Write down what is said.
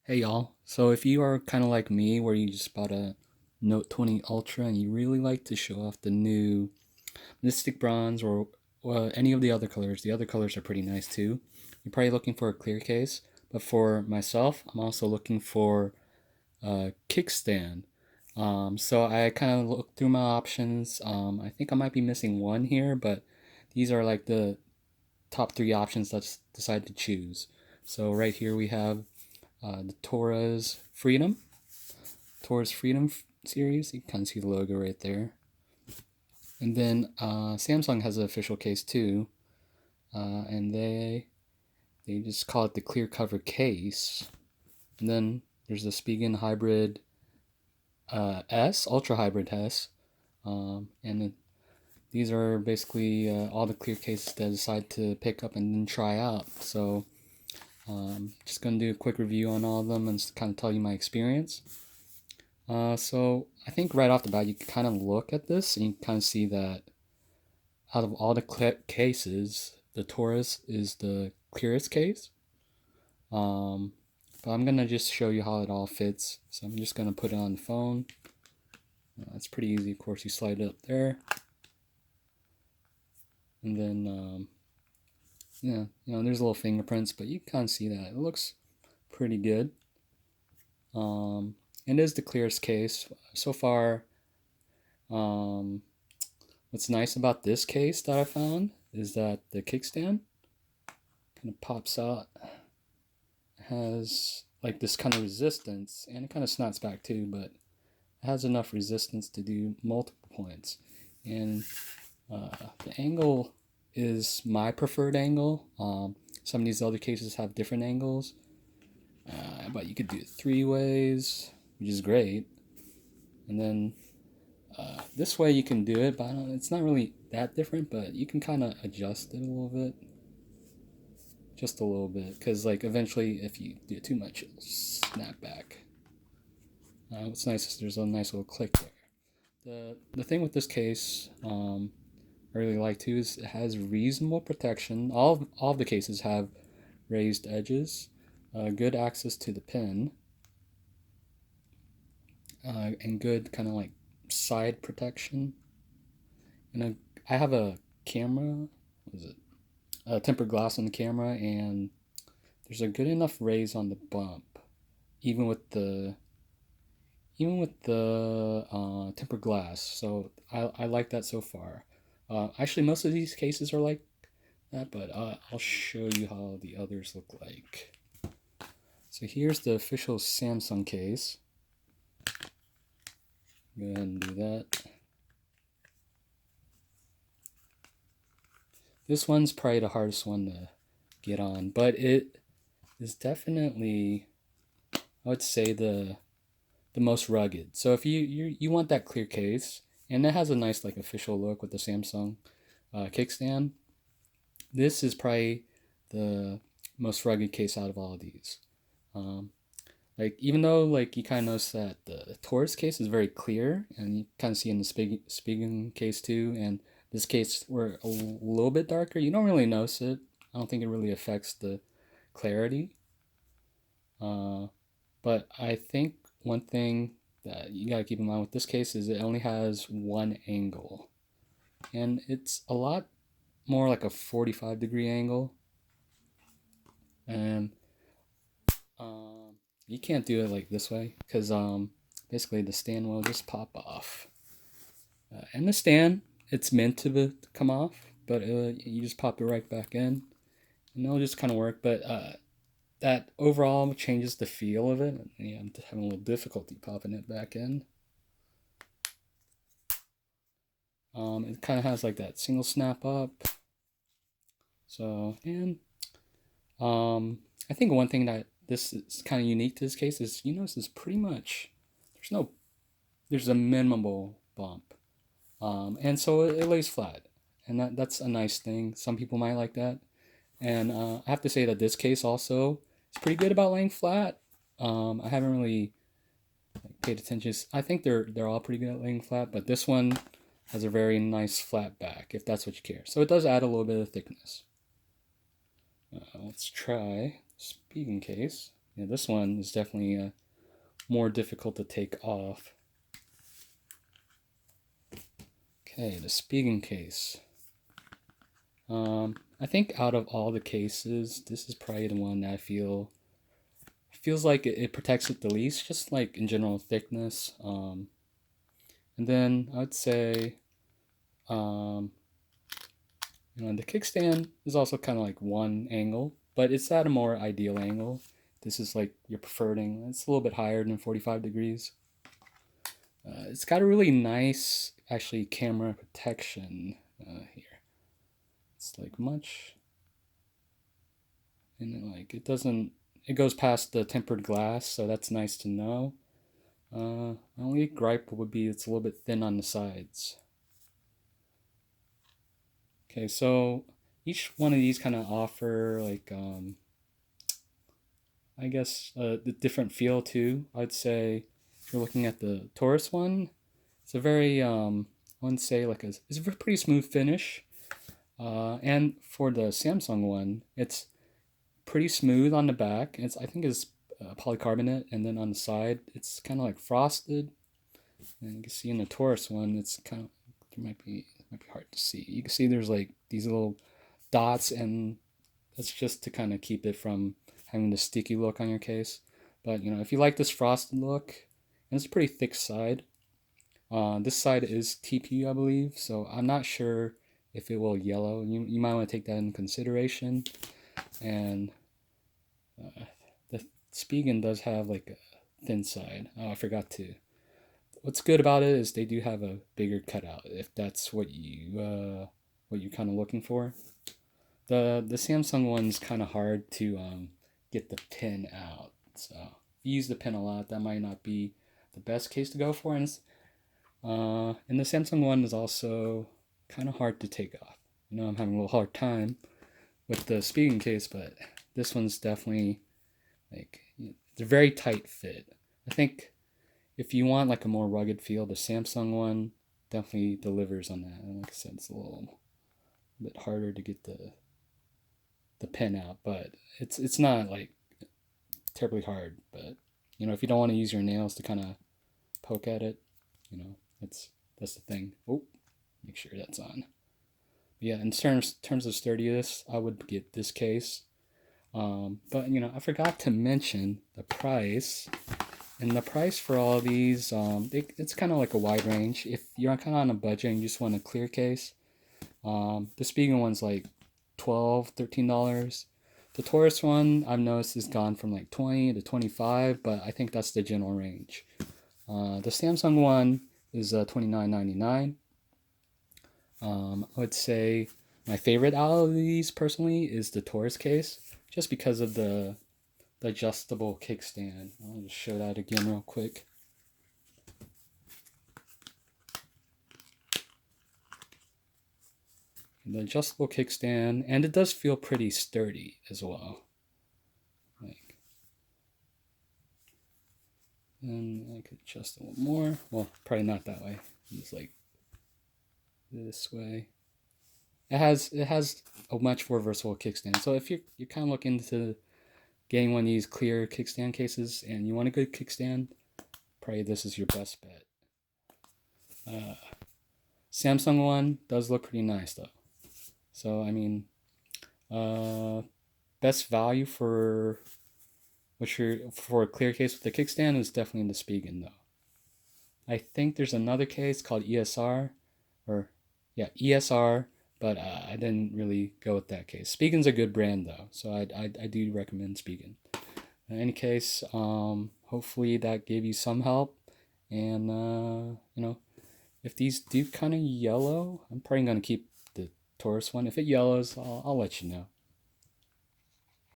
Hey y'all, so if you are kind of like me where you just bought a Note 20 Ultra and you really like to show off the new Mystic Bronze or any of the other colors are pretty nice too. You're probably looking for a clear case, but for myself, I'm also looking for a kickstand. So I kind of looked through my options. I think I might be missing one here, but these are like the top three options that I decided to choose. So right here we have the Torras Freedom series. You can kind of see the logo right there. And then Samsung has an official case too, and they just call it the clear cover case. And then there's the Spigen Hybrid S, Ultra Hybrid S, and these are basically all the clear cases that I decided to pick up and then try out. So just gonna do a quick review on all of them and kind of tell you my experience. So I think right off the bat, you can kind of look at this and you can kind of see that out of all the cases, the Taurus is the clearest case. But I'm gonna just show you how it all fits. So I'm just gonna put it on the phone. It's pretty easy. Of course, you slide it up there, and then yeah, there's little fingerprints, but you can kind of see that it looks pretty good. It is the clearest case so far. What's nice about this case that I found is that the kickstand kind of pops out. It has like this kind of resistance, and it kind of snaps back too, but it has enough resistance to do multiple points. And the angle is my preferred angle. Some of these other cases have different angles, but you could do it 3 ways, which is great. And then this way you can do it, but it's not really that different, but you can kind of adjust it a little bit. Just a little bit, because like eventually if you do it too much, it'll snap back. What's nice is there's a nice little click there. The thing with this case I really like too is it has reasonable protection. All of the cases have raised edges, good access to the pin, and good kind of like side protection. And I have a camera. What is it? Tempered glass on the camera, and there's a good enough raise on the bump, even with the tempered glass. So I like that so far. Actually, most of these cases are like that, but I'll show you how the others look like. So here's the official Samsung case. Go ahead and do that. This one's probably the hardest one to get on, but it is definitely, I would say, the most rugged. So if you want that clear case, and it has a nice like official look with the Samsung kickstand, this is probably the most rugged case out of all of these. Like even though like you kind of notice that the Taurus case is very clear, and you kind of see in the Spigen case too, and this case we're a little bit darker, you don't really notice it. I don't think it really affects the clarity. But I think one thing that you gotta keep in mind with this case is it only has one angle, and it's a lot more like a 45-degree angle, and you can't do it like this way because basically the stand will just pop off, and the stand it's meant to come off, but you just pop it right back in, and it'll just kind of work. But that overall changes the feel of it. Yeah, I'm having a little difficulty popping it back in. It kind of has like that single snap up. So, and I think one thing that this is kind of unique to this case is, this is pretty much, there's a minimal bump. And so it lays flat. And that's a nice thing. Some people might like that. And I have to say that this case also is pretty good about laying flat. I haven't really paid attention. I think they're all pretty good at laying flat, but this one has a very nice flat back, if that's what you care. So it does add a little bit of thickness. Let's try Spigen case. Yeah, this one is definitely more difficult to take off. Okay, the Spigen case. I think out of all the cases, this is probably the one that I feels like it protects it the least, just like in general thickness. And then I would say, the kickstand is also kind of like one angle, but it's at a more ideal angle. This is like your preferred angle. It's a little bit higher than 45 degrees. It's got a really nice, actually, camera protection here. It's like much, and it doesn't. It goes past the tempered glass, so that's nice to know. Only gripe would be it's a little bit thin on the sides. Okay, so each one of these kind of offer I guess the different feel too. I'd say if you're looking at the Taurus one, it's a very I wouldn't say it's a pretty smooth finish. And for the Samsung one, it's pretty smooth on the back. I think it's polycarbonate, and then on the side, it's kind of like frosted. And you can see in the Taurus one, it's kind of it might be hard to see. You can see there's like these little dots, and that's just to kind of keep it from having the sticky look on your case. But if you like this frosted look, and it's a pretty thick side. This side is TPU, I believe, so I'm not sure if it will yellow. You might want to take that into consideration. And the Spigen does have like a thin side. Oh, I forgot to. What's good about it is they do have a bigger cutout, if that's what you're kind of looking for. The Samsung one's kind of hard to get the pin out. So if you use the pin a lot, that might not be the best case to go for. And the Samsung one is also kind of hard to take off. I'm having a little hard time with the Spigen case, but this one's definitely it's a very tight fit. I think if you want like a more rugged feel, the Samsung one definitely delivers on that. And like I said, it's a little bit harder to get the pin out, but it's not like terribly hard. But if you don't want to use your nails to kind of poke at it, that's the thing. Oh, make sure that's on. But yeah, in terms of sturdiness, I would get this case. But I forgot to mention the price. And the price for all of these, it's kind of like a wide range. If you're kind of on a budget and you just want a clear case, the Spigen one's like $12, $13. The Taurus one, I've noticed, has gone from like 20 to 25, but I think that's the general range. The Samsung one is $29.99. I would say my favorite out of these personally is the Taurus case, just because of the adjustable kickstand. I'll just show that again real quick. The adjustable kickstand, and it does feel pretty sturdy as well. And I could adjust a little more. Well, probably not that way. Just like this way. It has a much more versatile kickstand. So if you're kind of looking into getting one of these clear kickstand cases and you want a good kickstand, probably this is your best bet. Samsung one does look pretty nice though. So I mean, best value for a clear case with the kickstand is definitely the Spigen though. I think there's another case called ESR, ESR, but I didn't really go with that case. Spigen's a good brand though, so I do recommend Spigen. In any case, hopefully that gave you some help, and if these do kind of yellow, I'm probably gonna keep the Taurus one. If it yellows, I'll let you know.